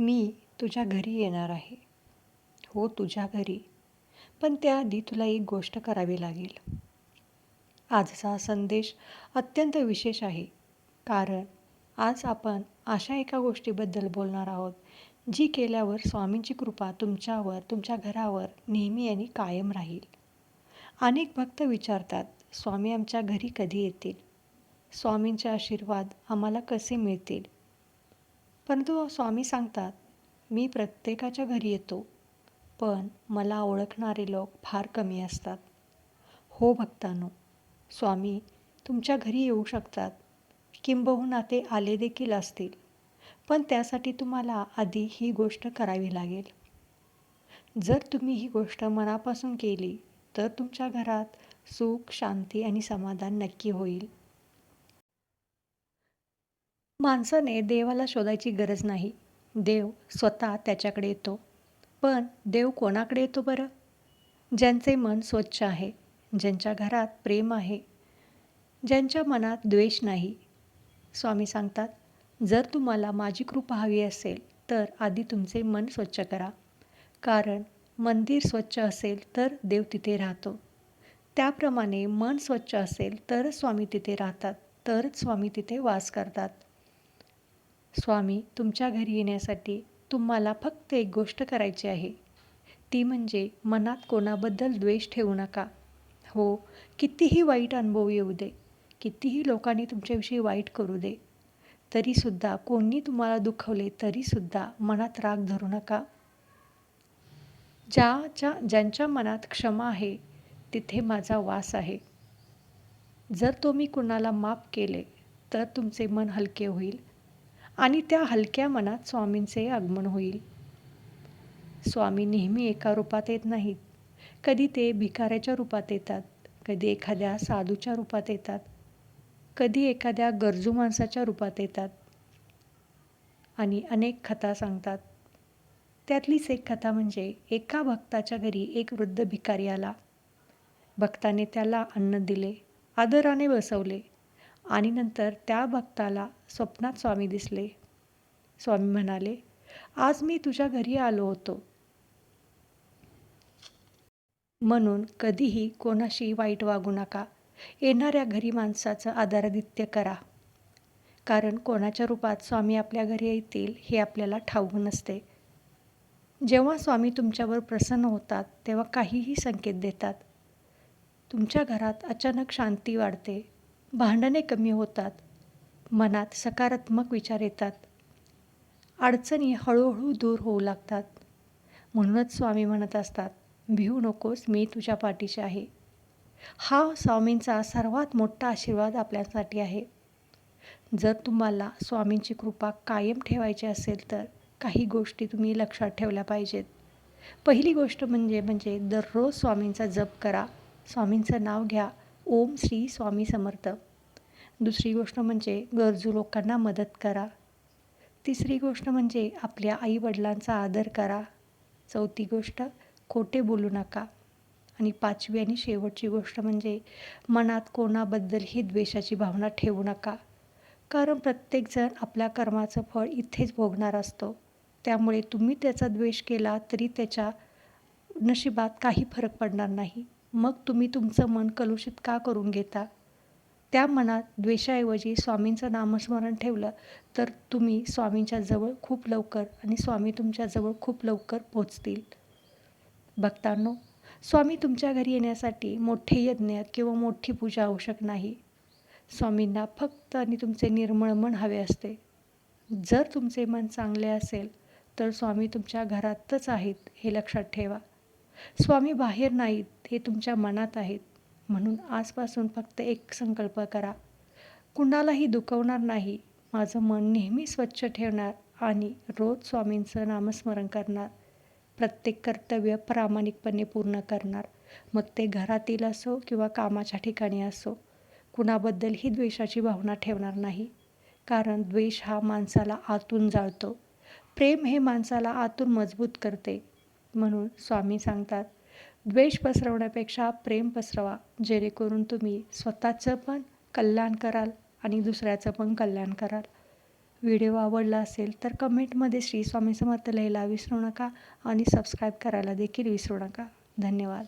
मी तुझ्या घरी येणार आहे. हो, तुझ्या घरी. पण त्याआधी तुला एक गोष्ट करावी लागेल. आजचा संदेश अत्यंत विशेष आहे. कारण आज आपण अशा एका गोष्टीबद्दल बोलणार आहोत, जी केल्यावर स्वामींची कृपा तुमच्यावर, तुमच्या घरावर नेहमी आणि कायम राहील. अनेक भक्त विचारतात, स्वामी आमच्या घरी कधी येतील? स्वामींचे आशीर्वाद आम्हाला कसे मिळतील? परंतु स्वामी सांगतात, मी प्रत्येकाच्या घरी येतो, पण मला ओळखणारे लोक फार कमी असतात. हो भक्तांनो, स्वामी तुमच्या घरी येऊ शकतात, किंबहुना ते आले देखील असतील. पण त्यासाठी तुम्हाला आधी ही गोष्ट करावी लागेल. जर तुम्ही ही गोष्ट मनापासून केली, तर तुमच्या घरात सुख, शांती आणि समाधान नक्की होईल. माणसाने देवाला शोधायची गरज नाही. देव स्वतः त्याच्याकडे येतो. पण देव कोणाकडे येतो बरं? ज्यांचे मन स्वच्छ आहे, ज्यांच्या घरात प्रेम आहे, ज्यांच्या मनात द्वेष नाही. स्वामी सांगतात, जर तुम्हाला माझी कृपा हवी असेल, तर आधी तुमचे मन स्वच्छ करा. कारण मंदिर स्वच्छ असेल तर देव तिथे राहतो. त्याप्रमाणे मन स्वच्छ असेल तरच स्वामी तिथे राहतात, तरच स्वामी तिथे वास करतात. स्वामी तुमच्या घरी येण्यासाठी तुम्हाला फक्त एक गोष्ट करायची आहे. ती म्हणजे मनात कोणाबद्दल द्वेष ठेवू नका. हो, कितीही वाईट अनुभव येऊ दे, कितीही लोकांनी तुमच्याविषयी वाईट करू दे, तरीसुद्धा कोणी तुम्हाला दुखवले तरीसुद्धा मनात राग धरू नका. ज्यांच्या मनात क्षमा आहे, तिथे माझा वास आहे. जर तुम्ही कुणाला माफ केले, तर तुमचे मन हलके होईल आणि त्या हलक्या मनात स्वामींचे आगमन होईल. स्वामी नेहमी एका रूपात येत नाहीत. कधी ते भिकाऱ्याच्या रूपात येतात, कधी एखाद्या साधूच्या रूपात येतात, कधी एखाद्या गरजू माणसाच्या रूपात येतात आणि अनेक कथा सांगतात. त्यातलीच एक कथा म्हणजे एका भक्ताच्या घरी एक वृद्ध भिकारी आला. भक्ताने त्याला अन्न दिले, आदराने बसवले आणि नंतर त्या भक्ताला स्वप्नात स्वामी दिसले. स्वामी म्हणाले, आज मी तुझ्या घरी आलो होतो. म्हणून कधीही कोणाशी वाईट वागू नका. येणाऱ्या घरी माणसाचं आदरातिथ्य करा. कारण कोणाच्या रूपात स्वामी आपल्या घरी येतील हे आपल्याला ठाऊक नसते. जेव्हा स्वामी तुमच्यावर प्रसन्न होतात, तेव्हा काहीही संकेत देतात. तुमच्या घरात अचानक शांती वाढते, भांडणे कमी होतात, मनात सकारात्मक विचार येतात, अडचणी हळूहळू दूर होऊ लागतात. म्हणूनच स्वामी म्हणत असतात, भिवू नकोस, मी तुझ्या पाठीशी आहे. हा स्वामींचा सर्वात मोठा आशीर्वाद आपल्यासाठी आहे. जर तुम्हाला स्वामींची कृपा कायम ठेवायची असेल, तर काही गोष्टी तुम्ही लक्षात ठेवल्या पाहिजेत. पहिली गोष्ट म्हणजे दररोज स्वामींचा जप करा. स्वामींचं नाव घ्या, ओम श्री स्वामी समर्थ. दुसरी गोष्ट म्हणजे गरजू लोकांना मदत करा. तिसरी गोष्ट म्हणजे आपल्या आईवडिलांचा आदर करा. चौथी गोष्ट, खोटे बोलू नका. आणि पाचवी आणि शेवटची गोष्ट म्हणजे मनात कोणाबद्दलही द्वेषाची भावना ठेवू नका. कारण प्रत्येकजण आपल्या कर्माचं फळ इथेच भोगणार असतो. त्यामुळे तुम्ही त्याचा द्वेष केला तरी त्याच्या नशिबात काही फरक पडणार नाही. मग तुम्ही तुमचं मन कलुषित का करून घेता? त्या मनात द्वेषाऐवजी स्वामींचं नामस्मरण ठेवलं तर तुम्ही स्वामींच्या जवळ खूप लवकर आणि स्वामी तुमच्या जवळ खूप लवकर पोहोचतील. भक्तांनो, स्वामी तुमच्या घरी येण्यासाठी मोठे यज्ञ किंवा मोठी पूजा आवश्यक नाही. स्वामींना फक्त आणि तुमचे निर्मळ मन हवे असते. जर तुमचे मन चांगले असेल तर स्वामी तुमच्या घरातच आहेत हे लक्षात ठेवा. स्वामी बाहेर नाहीत, हे तुमच्या मनात आहेत. म्हणून आजपासून फक्त एक संकल्प करा, कुणालाही दुखवणार नाही, माझं मन नेहमी स्वच्छ ठेवणार आणि रोज स्वामींचं नामस्मरण करणार, प्रत्येक कर्तव्य प्रामाणिकपणे पूर्ण करणार. मग ते घरातील असो किंवा कामाच्या ठिकाणी असो. कुणाबद्दलही द्वेषाची भावना ठेवणार नाही. कारण द्वेष हा माणसाला आतून जाळतो. प्रेम हे माणसाला आतून मजबूत करते. म्हणून स्वामी सांगतात, द्वेष पसरवण्यापेक्षा प्रेम पसरवा, जेणेकरून तुम्ही स्वतःचं पण कल्याण कराल आणि दुसऱ्याचं पण कल्याण कराल. व्हिडिओ आवडला असेल तर कमेंटमध्ये श्री स्वामी समर्थ लिहायला विसरू नका आणि सबस्क्राईब करायला देखील विसरू नका. धन्यवाद.